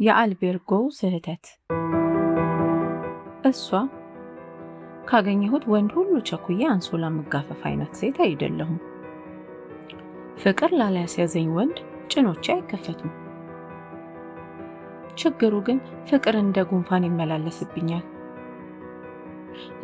የአልቤርጎ ስህተት። እሷ ካገኘሁት ወንድ ሁሉ ቸኩዬ አንሶላ መጋፈፍ አይነት ሴት አይደለሁም። ፍቅር ላላስያዘኝ ወንድ ጭኖቼ አይከፈቱም። ችግሩ ግን ፍቅር እንደ ጉንፋን ይመላለስብኛል።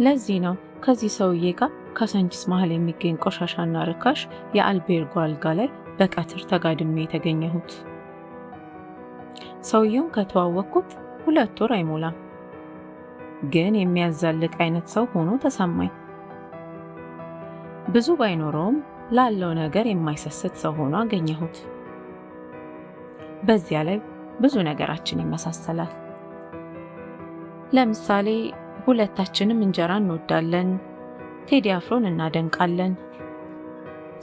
ለዚህ ነው ከዚህ ሰውዬ ጋር ካሳንቺስ መሃል የሚገኝ ቆሻሻና ርካሽ የአልቤርጎ አልጋ ላይ በቀትር ተጋድሜ የተገኘሁት። ሰውየውን ከተዋወቅኩት 2 ወር አይሞላም፣ ግን የሚያዛልቅ አይነት ሰው ሆኖ ተሰማኝ። ብዙ ባይኖረውም ላለው ነገር የማይሰስት ሰው ሆኖ አገኘሁት። በዚያ ላይ ብዙ ነገራችን ይመሳሰላል። ለምሳሌ ሁለታችንም እንጀራ እንወዳለን፣ ቴዲ አፍሮን እናደንቃለን፣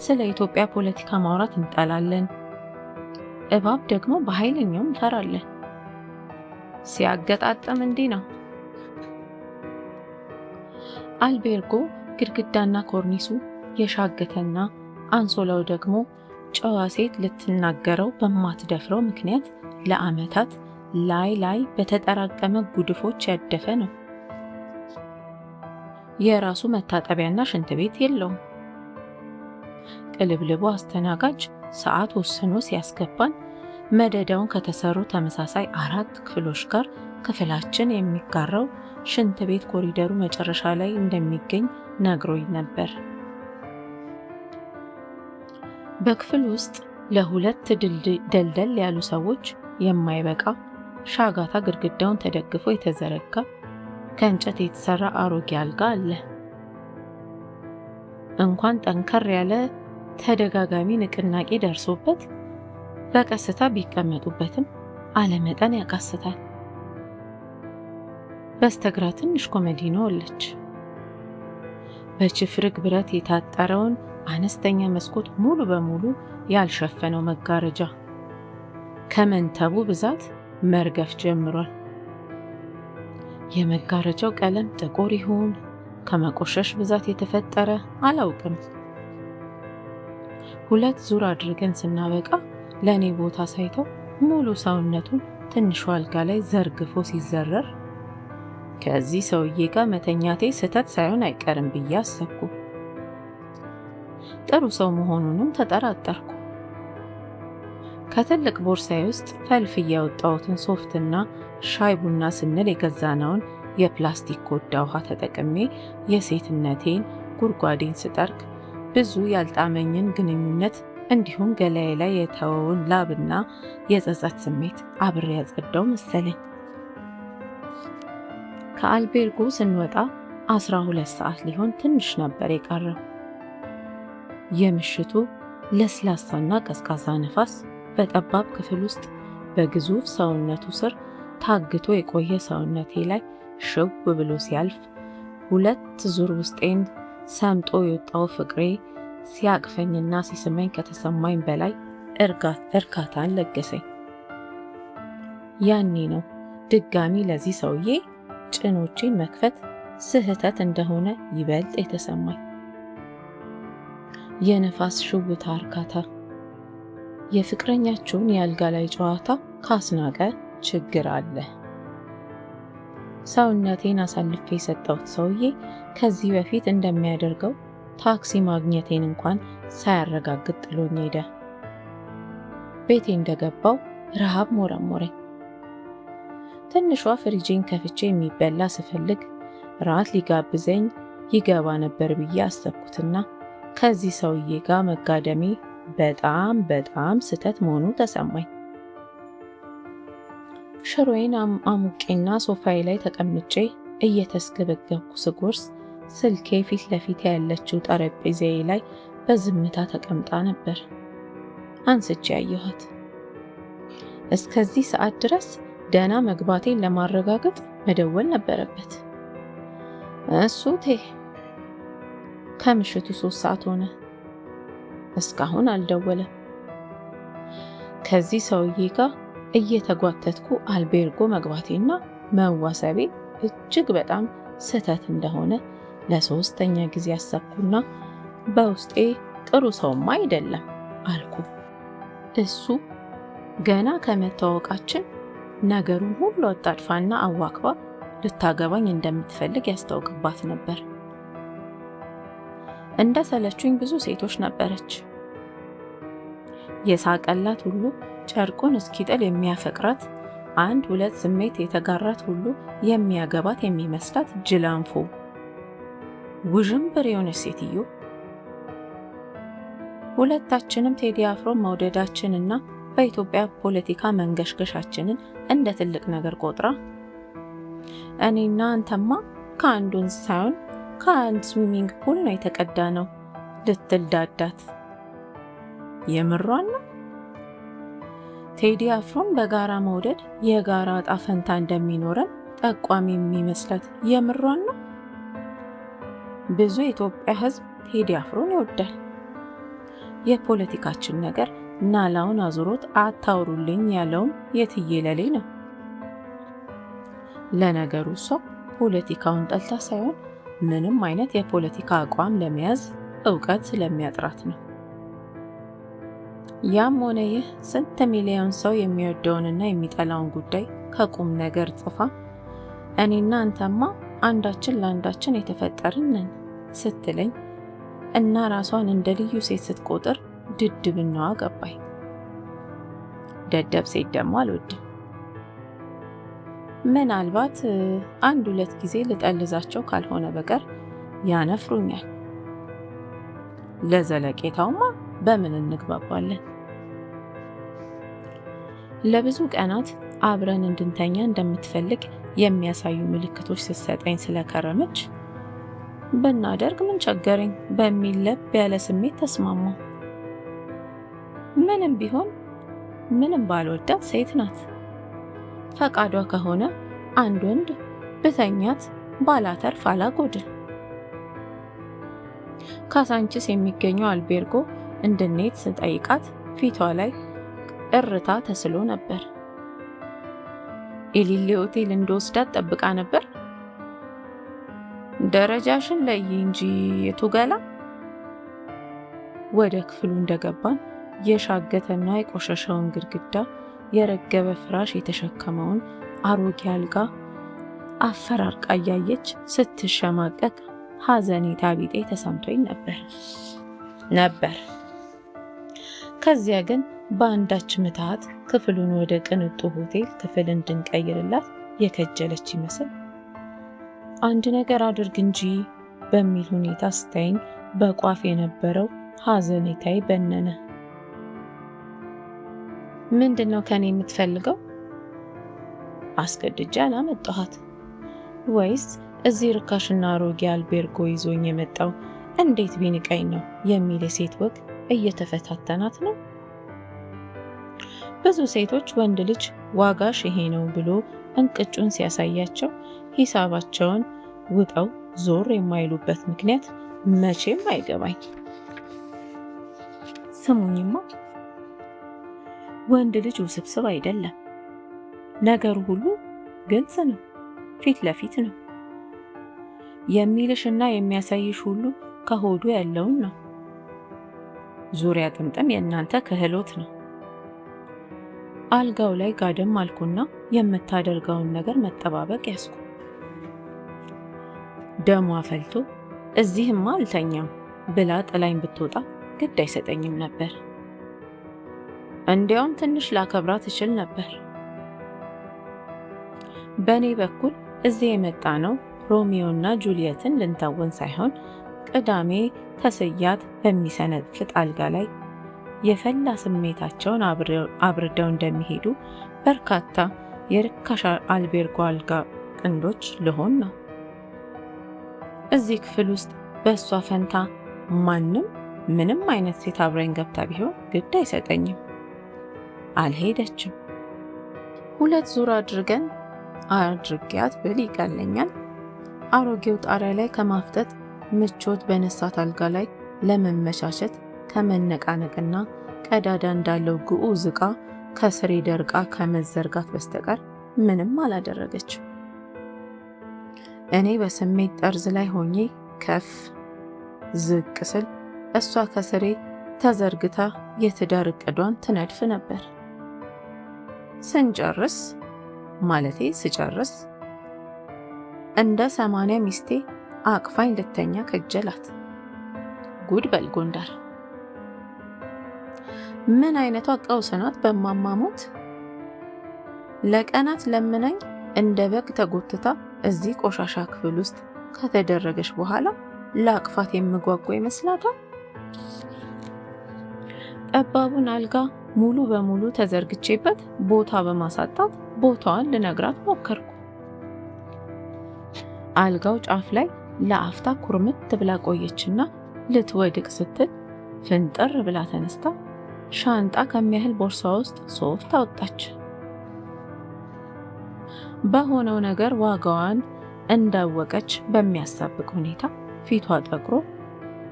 ስለ ኢትዮጵያ ፖለቲካ ማውራት እንጠላለን፣ እባብ ደግሞ በኃይለኛው እንፈራለን። ሲያገጣጥም እንዲህ ነው። አልቤርጎ ግድግዳና ኮርኒሱ የሻገተና አንሶላው ደግሞ ጨዋ ሴት ልትናገረው በማትደፍረው ምክንያት ለዓመታት ላይ በተጠራቀመ ጉድፎች ያደፈ ነው። የራሱ መታጠቢያና ሽንት ቤት የለውም። ቅልብልቡ አስተናጋጅ ሰዓት ወስኖ ሲያስገባን መደዳውን ከተሰሩ ተመሳሳይ 4 ክፍሎች ጋር ክፍላችን የሚጋራው ሽንት ቤት ኮሪደሩ መጨረሻ ላይ እንደሚገኝ ነግሮኝ ነበር። በክፍል ውስጥ ለ2 ደልደል ያሉ ሰዎች የማይበቃ ሻጋታ ግድግዳውን ተደግፎ የተዘረጋ ከእንጨት የተሰራ አሮጌ አልጋ አለ። እንኳን ጠንከር ያለ ተደጋጋሚ ንቅናቄ ደርሶበት በቀስታ ቢቀመጡበትም አለመጠን ያቃስታል። በስተግራ ትንሽ ኮመዲኖ አለች። በችፍርግ ብረት የታጠረውን አነስተኛ መስኮት ሙሉ በሙሉ ያልሸፈነው መጋረጃ ከመንተቡ ብዛት መርገፍ ጀምሯል። የመጋረጃው ቀለም ጥቁር ይሁን ከመቆሸሽ ብዛት የተፈጠረ አላውቅም። 2 ዙር አድርገን ስናበቃ ለኔ ቦታ ሳይተው ሙሉ ሰውነቱን ትንሹ አልጋ ላይ ዘርግፎ ሲዘረር ከዚህ ሰውዬ ጋር መተኛቴ ስህተት ሳይሆን አይቀርም ብዬ አሰብኩ። ጥሩ ሰው መሆኑንም ተጠራጠርኩ። ከትልቅ ቦርሳዬ ውስጥ ፈልፍዬ ያወጣሁትን ሶፍትና ሻይ ቡና ስንል የገዛነውን የፕላስቲክ ኮዳ ውሃ ተጠቅሜ የሴትነቴን ጉድጓዴን ስጠርግ ብዙ ያልጣመኝን ግንኙነት እንዲሁም ገላዬ ላይ የተወውን ላብና የጸጸት ስሜት አብሬ ያጸዳው መሰለኝ። ከአልቤርጎ ስንወጣ 12 ሰዓት ሊሆን ትንሽ ነበር የቀረው። የምሽቱ ለስላሳና ቀዝቃዛ ነፋስ በጠባብ ክፍል ውስጥ በግዙፍ ሰውነቱ ስር ታግቶ የቆየ ሰውነቴ ላይ ሽው ብሎ ሲያልፍ 2 ዙር ውስጤን ሰምጦ የወጣው ፍቅሬ ሲያቅፈኝና ሲስመኝ ከተሰማኝ በላይ እርካታን ለገሰኝ። ያኔ ነው ድጋሚ ለዚህ ሰውዬ ጭኖቼን መክፈት ስህተት እንደሆነ ይበልጥ የተሰማኝ። የነፋስ ሽውታ እርካታ የፍቅረኛችሁን የአልጋ ላይ ጨዋታ ካስናቀ ችግር አለ። ሰውነቴን አሳልፌ የሰጠሁት ሰውዬ ከዚህ በፊት እንደሚያደርገው ታክሲ ማግኘቴን እንኳን ሳያረጋግጥ ጥሎኝ ሄደ። ቤቴ እንደገባው ረሃብ ሞረሞረኝ። ትንሿ ፍሪጄን ከፍቼ የሚበላ ስፈልግ ራት ሊጋብዘኝ ይገባ ነበር ብዬ አሰብኩትና ከዚህ ሰውዬ ጋር መጋደሜ በጣም ስህተት መሆኑ ተሰማኝ። ሽሮዬን አሙቄና ሶፋዬ ላይ ተቀምጬ እየተስገበገብኩ ስጎርስ ስልኬ ፊት ለፊት ያለችው ጠረጴዛዬ ላይ በዝምታ ተቀምጣ ነበር። አንስቼ ያየኋት። እስከዚህ ሰዓት ድረስ ደህና መግባቴን ለማረጋገጥ መደወል ነበረበት። እሱቴ ከምሽቱ 3 ሰዓት ሆነ። እስካሁን አልደወለም። ከዚህ ሰውዬ ጋር እየተጓተትኩ አልቤርጎ መግባቴና መዋሰቤ እጅግ በጣም ስህተት እንደሆነ ለ3ኛ ጊዜ አሰብኩና በውስጤ ጥሩ ሰውማ አይደለም አልኩ። እሱ ገና ከመተዋወቃችን ነገሩን ሁሉ አጣድፋና አዋክባ ልታገባኝ እንደምትፈልግ ያስታውቅባት ነበር። እንደ ሰለቹኝ ብዙ ሴቶች ነበረች። የሳቀላት ሁሉ ጨርቁን እስኪጥል የሚያፈቅራት፣ አንድ ሁለት ስሜት የተጋራት ሁሉ የሚያገባት የሚመስላት ጅላንፎ ውዥንብር የሆነች ሴትዮ። ሁለታችንም ቴዲ አፍሮ መውደዳችንና በኢትዮጵያ ፖለቲካ መንገሽገሻችንን እንደ ትልቅ ነገር ቆጥራ እኔና አንተማ ከአንድ ወንዝ ሳይሆን ከአንድ ስዊሚንግ ፑል ነው የተቀዳ ነው ልትል ዳዳት። የምሯን ነው። ቴዲ አፍሮን በጋራ መውደድ የጋራ ዕጣ ፈንታ እንደሚኖረን ጠቋሚ የሚመስላት የምሯን ነው። ብዙ የኢትዮጵያ ሕዝብ ቴዲ አፍሮን ይወዳል። የፖለቲካችን ነገር ናላውን አዙሮት አታውሩልኝ ያለውም የትየለሌ ነው። ለነገሩ እሷ ፖለቲካውን ጠልታ ሳይሆን ምንም አይነት የፖለቲካ አቋም ለመያዝ ዕውቀት ስለሚያጥራት ነው። ያም ሆነ ይህ ስንት ሚሊዮን ሰው የሚወደውንና የሚጠላውን ጉዳይ ከቁም ነገር ጽፋ እኔና አንተማ አንዳችን ለአንዳችን የተፈጠርን ነን ስትለኝ እና ራሷን እንደ ልዩ ሴት ስትቆጥር ድድብናዋ ገባኝ። ደደብ ሴት ደግሞ አልወድም። ምናልባት አንድ ሁለት ጊዜ ልጠልዛቸው ካልሆነ በቀር ያነፍሩኛል። ለዘለቄታውማ በምን እንግባባለን? ለብዙ ቀናት አብረን እንድንተኛ እንደምትፈልግ የሚያሳዩ ምልክቶች ስትሰጠኝ ስለከረመች ብናደርግ ምን ቸገረኝ በሚል ለብ ያለ ስሜት ተስማማሁ። ምንም ቢሆን ምንም ባልወዳት ሴት ናት። ፈቃዷ ከሆነ አንድ ወንድ ብተኛት ባላተርፍ አላጎድል። ካሳንቺስ የሚገኘው አልቤርጎ እንድንሄድ ስጠይቃት ፊቷ ላይ እርታ ተስሎ ነበር። ኤሊሌ ሆቴል እንደወስዳት ጠብቃ ነበር። ደረጃሽን ለይ እንጂ የቱ ገላ። ወደ ክፍሉ እንደገባን የሻገተና የቆሸሸውን ግድግዳ፣ የረገበ ፍራሽ የተሸከመውን አሮጌ አልጋ አፈራርቃ እያየች ስትሸማቀቅ ሐዘኔታ ቢጤ ተሰምቶኝ ነበር። ከዚያ ግን በአንዳች ምትሃት ክፍሉን ወደ ቅንጡ ሆቴል ክፍል እንድንቀይርላት የከጀለች ይመስል አንድ ነገር አድርግ እንጂ በሚል ሁኔታ ስታይኝ በቋፍ የነበረው ሐዘኔታዬ በነነ። ምንድነው ከኔ የምትፈልገው? አስገድጄ አላመጣኋት ወይስ እዚህ ርካሽና አሮጌ አልቤርጎ ይዞኝ የመጣው እንዴት ቢንቀኝ ነው የሚል የሴት ወግ እየተፈታተናት ነው? ብዙ ሴቶች ወንድ ልጅ ዋጋሽ ይሄ ነው ብሎ እንቅጩን ሲያሳያቸው ሂሳባቸውን ውጠው ዞር የማይሉበት ምክንያት መቼም አይገባኝ። ስሙኝማ፣ ወንድ ልጅ ውስብስብ አይደለም። ነገሩ ሁሉ ግልጽ ነው፣ ፊት ለፊት ነው። የሚልሽና የሚያሳይሽ ሁሉ ከሆዱ ያለውን ነው። ዙሪያ ጥምጥም የእናንተ ክህሎት ነው። አልጋው ላይ ጋደም አልኩና የምታደርገውን ነገር መጠባበቅ ያስኩ። ደሟ ፈልቶ እዚህማ አልተኛም ብላ ጥላኝ ብትወጣ ግድ አይሰጠኝም ነበር። እንዲያውም ትንሽ ላከብራት እችል ነበር። በእኔ በኩል እዚህ የመጣ ነው ሮሚዮና ጁሊየትን ልንተውን ሳይሆን ቅዳሜ ተስያት በሚሰነፍጥ አልጋ ላይ የፈላ ስሜታቸውን አብርደው እንደሚሄዱ በርካታ የርካሽ አልቤርጎ አልጋ ጥንዶች ልሆን ነው። እዚህ ክፍል ውስጥ በእሷ ፈንታ ማንም ምንም አይነት ሴት አብረኝ ገብታ ቢሆን ግድ አይሰጠኝም። አልሄደችም። ሁለት ዙር አድርጊያት ብል ይቀለኛል። አሮጌው ጣሪያ ላይ ከማፍጠጥ ምቾት በነሳት አልጋ ላይ ለመመቻቸት ከመነቃነቅና ቀዳዳ እንዳለው ግዑዝ ዕቃ ከስሬ ደርቃ ከመዘርጋት በስተቀር ምንም አላደረገችም። እኔ በስሜት ጠርዝ ላይ ሆኜ ከፍ ዝቅ ስል እሷ ከስሬ ተዘርግታ የትዳር ዕቅዷን ትነድፍ ነበር። ስንጨርስ ማለቴ ስጨርስ እንደ 80 ሚስቴ አቅፋኝ ልተኛ ከጀላት። ጉድ በል ጎንደር! ምን አይነቷ ቀውስ ናት በማማሞት! ለቀናት ለምናኝ እንደ በግ ተጎትታ እዚህ ቆሻሻ ክፍል ውስጥ ከተደረገች በኋላ ለአቅፋት የምጓጓ ይመስላታል። ጠባቡን አልጋ ሙሉ በሙሉ ተዘርግቼበት ቦታ በማሳጣት ቦታዋን ልነግራት ሞከርኩ። አልጋው ጫፍ ላይ ለአፍታ ኩርምት ብላ ቆየችና ልትወድቅ ስትል ፍንጥር ብላ ተነስታ ሻንጣ ከሚያህል ቦርሳ ውስጥ ሶፍት አወጣች። በሆነው ነገር ዋጋዋን እንዳወቀች በሚያሳብቅ ሁኔታ ፊቷ ጠቁሮ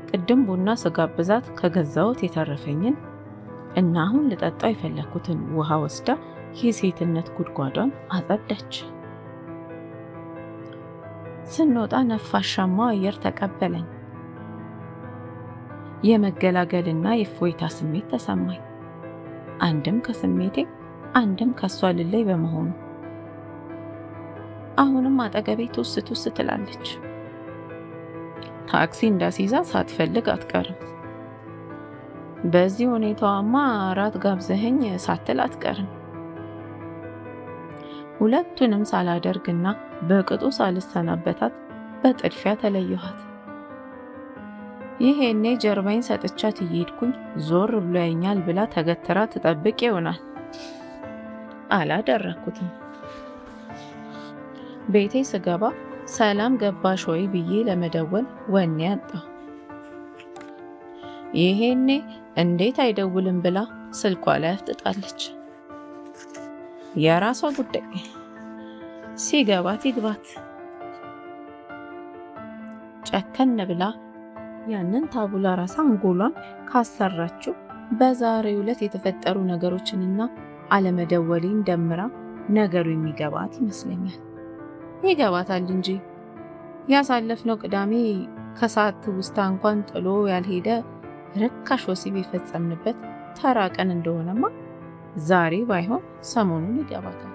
ቅድም ቡና ስጋብዛት ከገዛሁት የተረፈኝን እና አሁን ልጠጣው የፈለኩትን ውሃ ወስዳ የሴትነት ጉድጓዷን አጸዳች። ስንወጣ ነፋሻማው አየር ተቀበለኝ። የመገላገልና የእፎይታ ስሜት ተሰማኝ። አንድም ከስሜቴ አንድም ከሷ ልለይ በመሆኑ አሁንም አጠገቤ ቱስ ቱስ ትላለች። ታክሲ እንዳስይዛ ሳትፈልግ አትቀርም። በዚህ ሁኔታዋማ እራት ጋብዘኸኝ ሳትል አትቀርም። ሁለቱንም ሳላደርግና በቅጡ ሳልሰናበታት በጥድፊያ ተለየኋት። ይሄኔ ጀርባዬን ሰጥቻት እየሄድኩኝ ዞር ብሎ ያኛል ብላ ተገትራ ትጠብቅ ይሆናል። አላደረኩትም። ቤቴ ስገባ ሰላም ገባሽ ወይ ብዬ ለመደወል ወኔ አጣሁ። ይሄኔ እንዴት አይደውልም ብላ ስልኳ ላይ አፍጥጣለች። የራሷ ጉዳይ፣ ሲገባት ይግባት። ጨከን ብላ ያንን ታቡላ ራሳ አንጎሏን ካሰራችው በዛሬው ዕለት የተፈጠሩ ነገሮችንና አለመደወሌን ደምራ ነገሩ የሚገባት ይመስለኛል። ይገባታል እንጂ ያሳለፍነው ቅዳሜ ከሰዓት ውስጥ እንኳን ጥሎ ያልሄደ ርካሽ ወሲብ የፈጸምንበት ተራ ቀን እንደሆነማ ዛሬ ባይሆን ሰሞኑን ይገባታል።